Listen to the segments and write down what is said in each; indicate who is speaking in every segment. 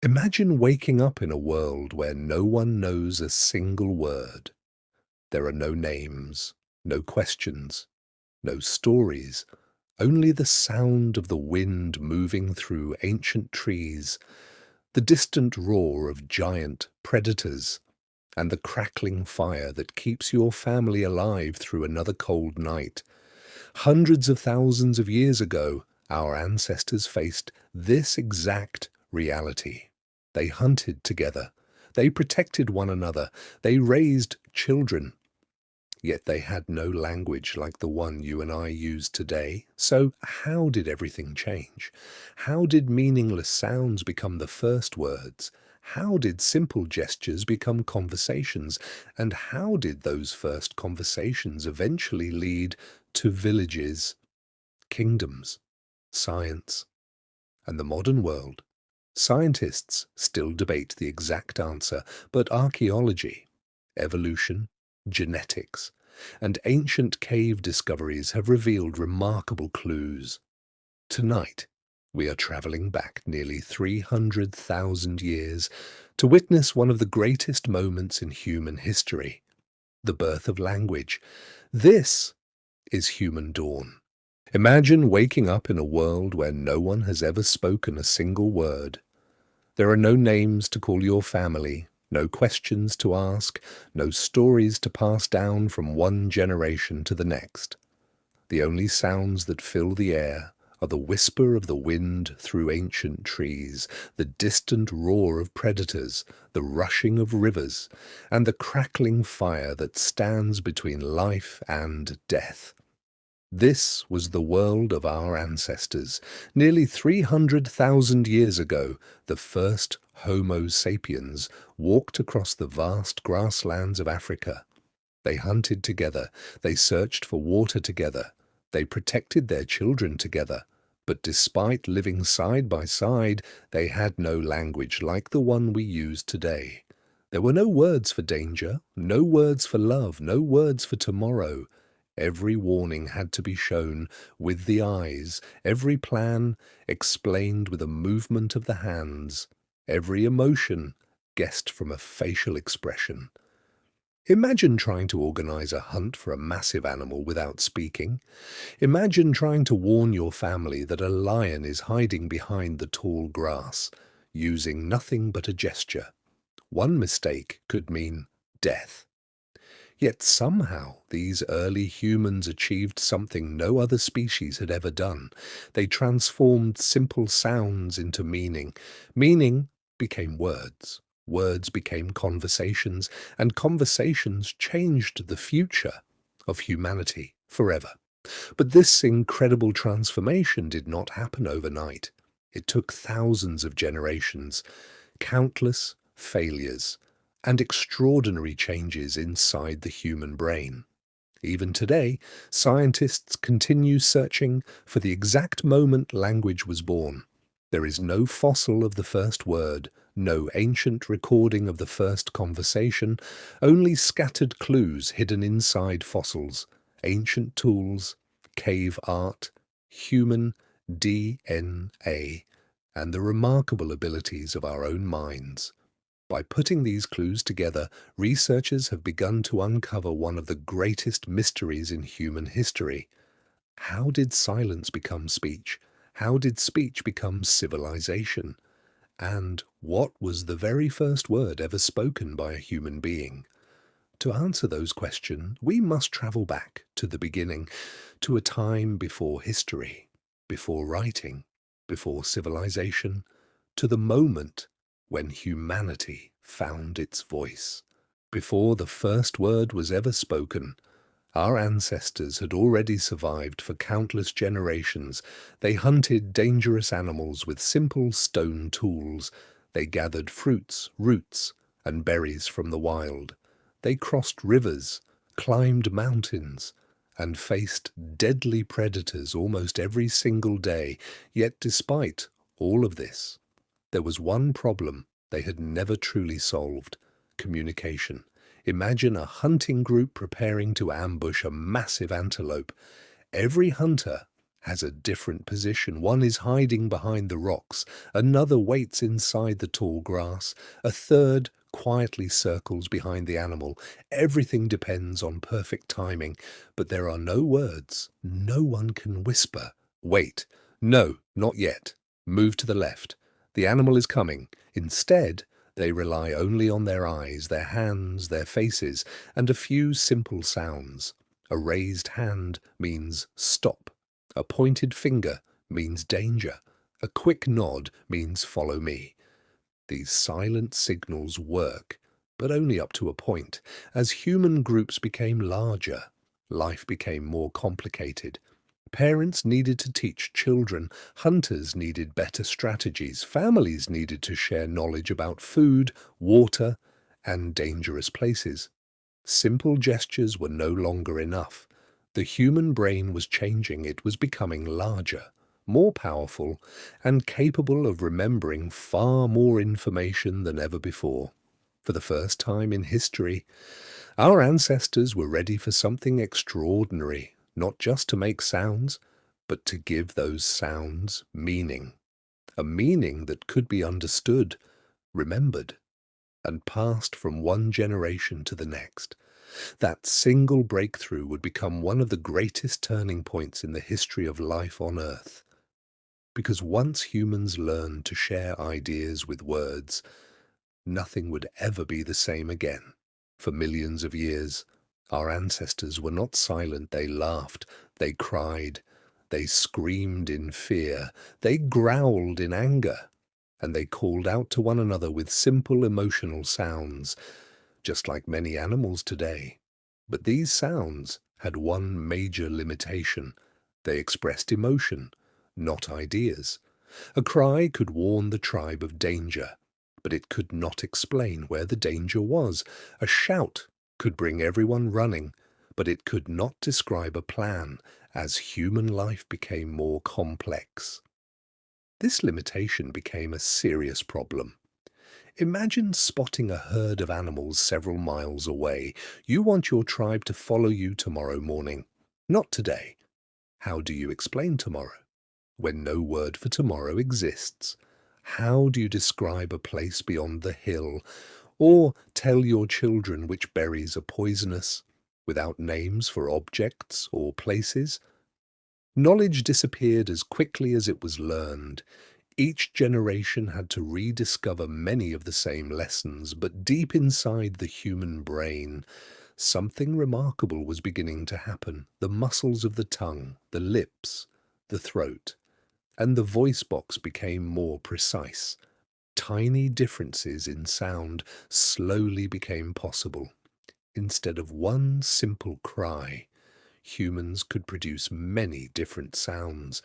Speaker 1: Imagine waking up in a world where no one knows a single word. There are no names, no questions, no stories, only the sound of the wind moving through ancient trees, the distant roar of giant predators, and the crackling fire that keeps your family alive through another cold night. Hundreds of thousands of years ago, our ancestors faced this exact reality. They hunted together. They protected one another. They raised children. Yet they had no language like the one you and I use today. So how did everything change? How did meaningless sounds become the first words? How did simple gestures become conversations? And how did those first conversations eventually lead to villages, kingdoms, science, and the modern world? Scientists still debate the exact answer, but archaeology, evolution, genetics, and ancient cave discoveries have revealed remarkable clues. Tonight, we are traveling back nearly 300,000 years to witness one of the greatest moments in human history, the birth of language. This is human dawn. Imagine waking up in a world where no one has ever spoken a single word. There are no names to call your family, no questions to ask, no stories to pass down from one generation to the next. The only sounds that fill the air are the whisper of the wind through ancient trees, the distant roar of predators, the rushing of rivers, and the crackling fire that stands between life and death. This was the world of our ancestors. Nearly 300,000 years ago, the first Homo sapiens walked across the vast grasslands of Africa. They hunted together, they searched for water together, they protected their children together. But despite living side by side, they had no language like the one we use today. There were no words for danger, no words for love, no words for tomorrow. Every warning had to be shown with the eyes, every plan explained with a movement of the hands, every emotion guessed from a facial expression. Imagine trying to organize a hunt for a massive animal without speaking. Imagine trying to warn your family that a lion is hiding behind the tall grass, using nothing but a gesture. One mistake could mean death. Yet somehow these early humans achieved something no other species had ever done. They transformed simple sounds into meaning. Meaning became words. Words became conversations, and conversations changed the future of humanity forever. But this incredible transformation did not happen overnight. It took thousands of generations, countless failures, and extraordinary changes inside the human brain. Even today, scientists continue searching for the exact moment language was born. There is no fossil of the first word, no ancient recording of the first conversation, only scattered clues hidden inside fossils, ancient tools, cave art, human DNA, and the remarkable abilities of our own minds. By putting these clues together, researchers have begun to uncover one of the greatest mysteries in human history. How did silence become speech? How did speech become civilization? And what was the very first word ever spoken by a human being? To answer those questions, we must travel back to the beginning, to a time before history, before writing, before civilization, to the moment when humanity found its voice. Before the first word was ever spoken, our ancestors had already survived for countless generations. They hunted dangerous animals with simple stone tools. They gathered fruits, roots, and berries from the wild. They crossed rivers, climbed mountains, and faced deadly predators almost every single day. Yet despite all of this, there was one problem they had never truly solved: communication. Imagine a hunting group preparing to ambush a massive antelope. Every hunter has a different position. One is hiding behind the rocks, another waits inside the tall grass, a third quietly circles behind the animal. Everything depends on perfect timing, but there are no words. No one can whisper, "Wait, no, not yet. Move to the left. The animal is coming." Instead, they rely only on their eyes, their hands, their faces, and a few simple sounds. A raised hand means stop. A pointed finger means danger. A quick nod means follow me. These silent signals work, but only up to a point. As human groups became larger, life became more complicated. Parents needed to teach children, hunters needed better strategies, families needed to share knowledge about food, water, and dangerous places. Simple gestures were no longer enough. The human brain was changing. It was becoming larger, more powerful, and capable of remembering far more information than ever before. For the first time in history, our ancestors were ready for something extraordinary, not just to make sounds, but to give those sounds meaning. A meaning that could be understood, remembered, and passed from one generation to the next. That single breakthrough would become one of the greatest turning points in the history of life on Earth. Because once humans learned to share ideas with words, nothing would ever be the same again. For millions of years, our ancestors were not silent. They laughed, they cried, they screamed in fear, they growled in anger, and they called out to one another with simple emotional sounds, just like many animals today. But these sounds had one major limitation. They expressed emotion, not ideas. A cry could warn the tribe of danger, but it could not explain where the danger was. A shout could bring everyone running, but it could not describe a plan as human life became more complex. This limitation became a serious problem. Imagine spotting a herd of animals several miles away. You want your tribe to follow you tomorrow morning, not today. How do you explain tomorrow, when no word for tomorrow exists? How do you describe a place beyond the hill, or tell your children which berries are poisonous, without names for objects or places? Knowledge disappeared as quickly as it was learned. Each generation had to rediscover many of the same lessons, but deep inside the human brain, something remarkable was beginning to happen. The muscles of the tongue, the lips, the throat, and the voice box became more precise. Tiny differences in sound slowly became possible. Instead of one simple cry, humans could produce many different sounds.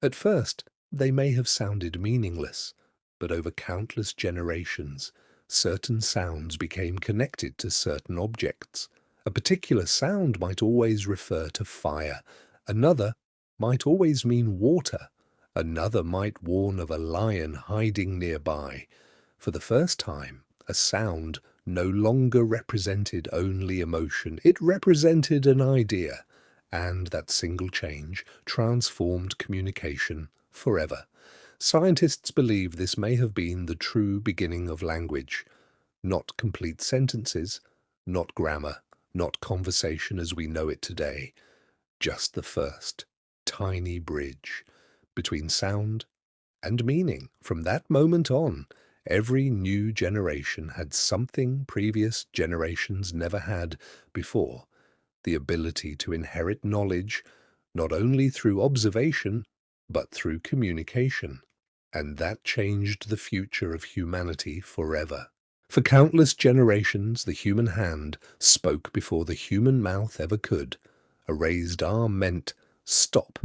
Speaker 1: At first, they may have sounded meaningless, but over countless generations, certain sounds became connected to certain objects. A particular sound might always refer to fire, another might always mean water, another might warn of a lion hiding nearby. For the first time, a sound no longer represented only emotion, it represented an idea, and that single change transformed communication forever. Scientists believe this may have been the true beginning of language. Not complete sentences, not grammar, not conversation as we know it today. Just the first tiny bridge between sound and meaning. From that moment on, every new generation had something previous generations never had before: the ability to inherit knowledge, not only through observation, but through communication. And that changed the future of humanity forever. For countless generations, the human hand spoke before the human mouth ever could. A raised arm meant stop.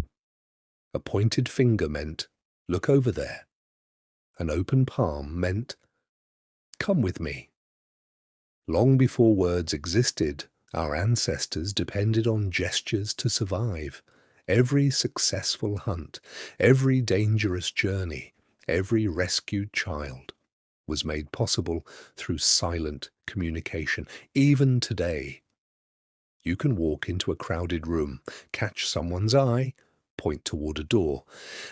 Speaker 1: A pointed finger meant look over there. An open palm meant come with me. Long before words existed, our ancestors depended on gestures to survive. Every successful hunt, every dangerous journey, every rescued child was made possible through silent communication. Even today, you can walk into a crowded room, catch someone's eye, point toward a door,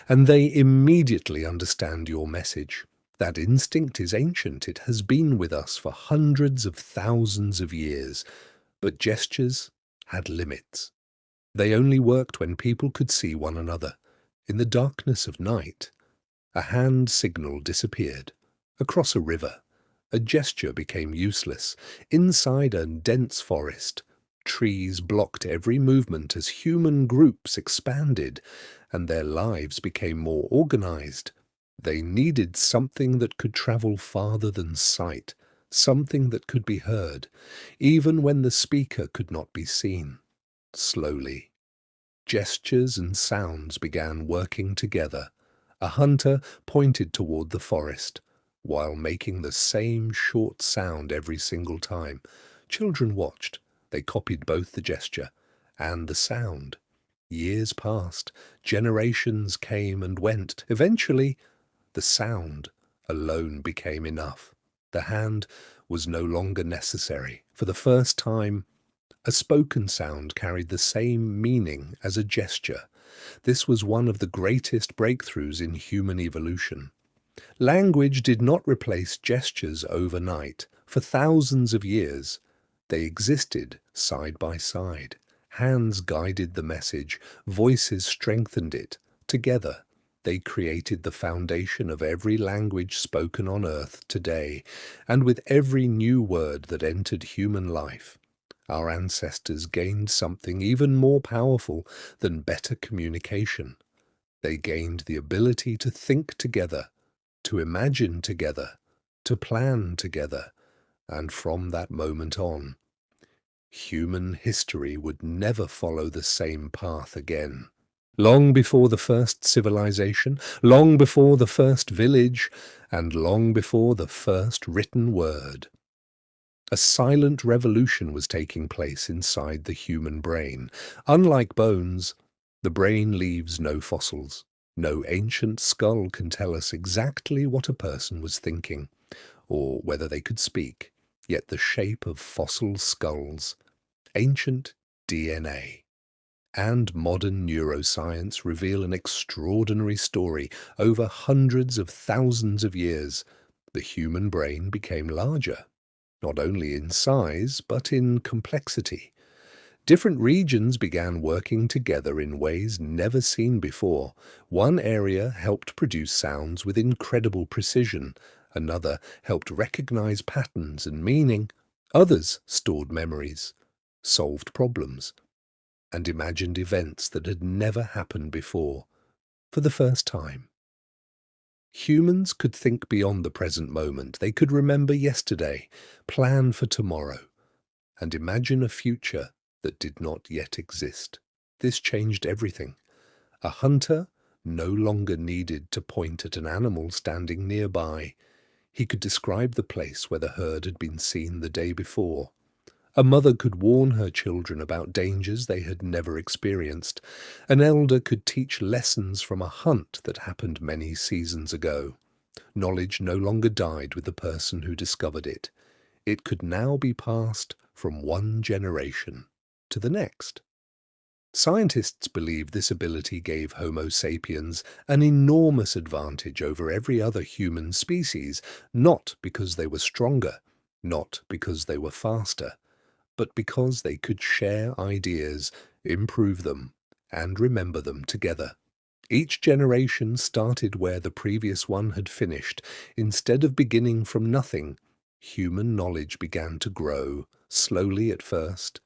Speaker 1: and they immediately understand your message. That instinct is ancient. It has been with us for hundreds of thousands of years. But gestures had limits. They only worked when people could see one another. In the darkness of night, a hand signal disappeared. Across a river, a gesture became useless. Inside a dense forest, trees blocked every movement as human groups expanded and their lives became more organized. They needed something that could travel farther than sight, something that could be heard, even when the speaker could not be seen. Slowly, gestures and sounds began working together. A hunter pointed toward the forest, while making the same short sound every single time. Children watched. They copied both the gesture and the sound. Years passed. Generations came and went. Eventually, the sound alone became enough. The hand was no longer necessary. For the first time, a spoken sound carried the same meaning as a gesture. This was one of the greatest breakthroughs in human evolution. Language did not replace gestures overnight. For thousands of years, they existed side by side. Hands guided the message, voices strengthened it. Together, they created the foundation of every language spoken on Earth today, and with every new word that entered human life, our ancestors gained something even more powerful than better communication. They gained the ability to think together, to imagine together, to plan together, and from that moment on, human history would never follow the same path again. Long before the first civilization, long before the first village, and long before the first written word, a silent revolution was taking place inside the human brain. Unlike bones, the brain leaves no fossils. No ancient skull can tell us exactly what a person was thinking, or whether they could speak. Yet the shape of fossil skulls, ancient DNA, and modern neuroscience reveal an extraordinary story. Over hundreds of thousands of years, the human brain became larger, not only in size, but in complexity. Different regions began working together in ways never seen before. One area helped produce sounds with incredible precision. Another helped recognize patterns and meaning. Others stored memories, solved problems, and imagined events that had never happened before for the first time. Humans could think beyond the present moment. They could remember yesterday, plan for tomorrow, and imagine a future that did not yet exist. This changed everything. A hunter no longer needed to point at an animal standing nearby. He could describe the place where the herd had been seen the day before. A mother could warn her children about dangers they had never experienced. An elder could teach lessons from a hunt that happened many seasons ago. Knowledge no longer died with the person who discovered it. It could now be passed from one generation to the next. Scientists believe this ability gave Homo sapiens an enormous advantage over every other human species, not because they were stronger, not because they were faster, but because they could share ideas, improve them, and remember them together. Each generation started where the previous one had finished. Instead of beginning from nothing, human knowledge began to grow, slowly at first,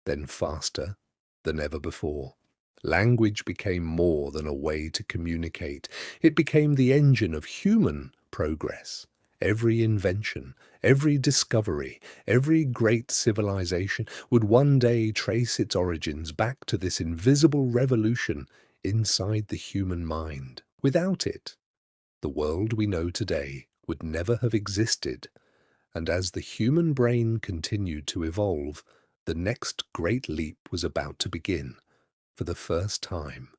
Speaker 1: then faster than ever before. Language became more than a way to communicate. It became the engine of human progress. Every invention, every discovery, every great civilization would one day trace its origins back to this invisible revolution inside the human mind. Without it, the world we know today would never have existed. And as the human brain continued to evolve, the next great leap was about to begin. For the first time,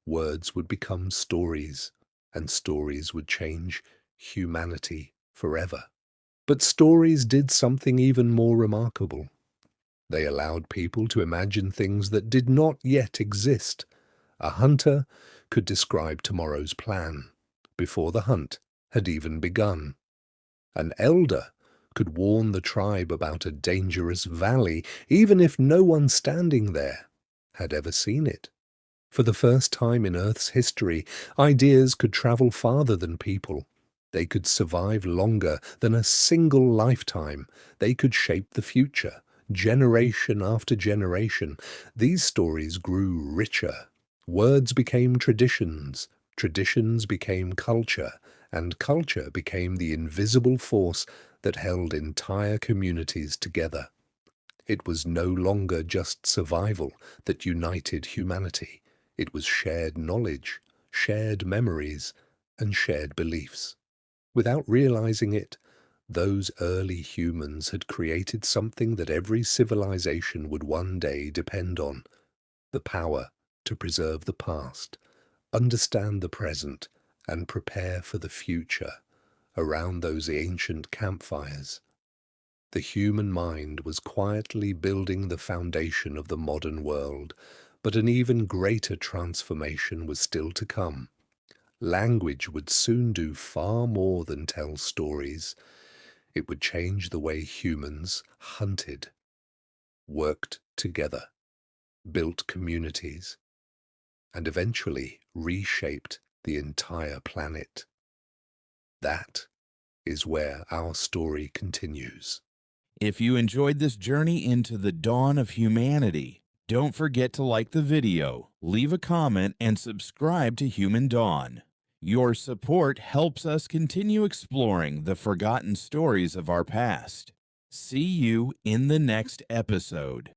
Speaker 1: words would become stories, and stories would change humanity forever. But stories did something even more remarkable. They allowed people to imagine things that did not yet exist. A hunter could describe tomorrow's plan before the hunt had even begun. An elder could warn the tribe about a dangerous valley, even if no one standing there had ever seen it. For the first time in Earth's history, ideas could travel farther than people. They could survive longer than a single lifetime. They could shape the future, generation after generation. These stories grew richer. Words became traditions, traditions became culture, and culture became the invisible force that held entire communities together. It was no longer just survival that united humanity. It was shared knowledge, shared memories, and shared beliefs. Without realizing it, those early humans had created something that every civilization would one day depend on: the power to preserve the past, understand the present, and prepare for the future around those ancient campfires. The human mind was quietly building the foundation of the modern world, but an even greater transformation was still to come. Language would soon do far more than tell stories. It would change the way humans hunted, worked together, built communities, and eventually reshaped the entire planet. That is where our story continues.
Speaker 2: If you enjoyed this journey into the dawn of humanity, don't forget to like the video, leave a comment, and subscribe to Human Dawn. Your support helps us continue exploring the forgotten stories of our past. See you in the next episode.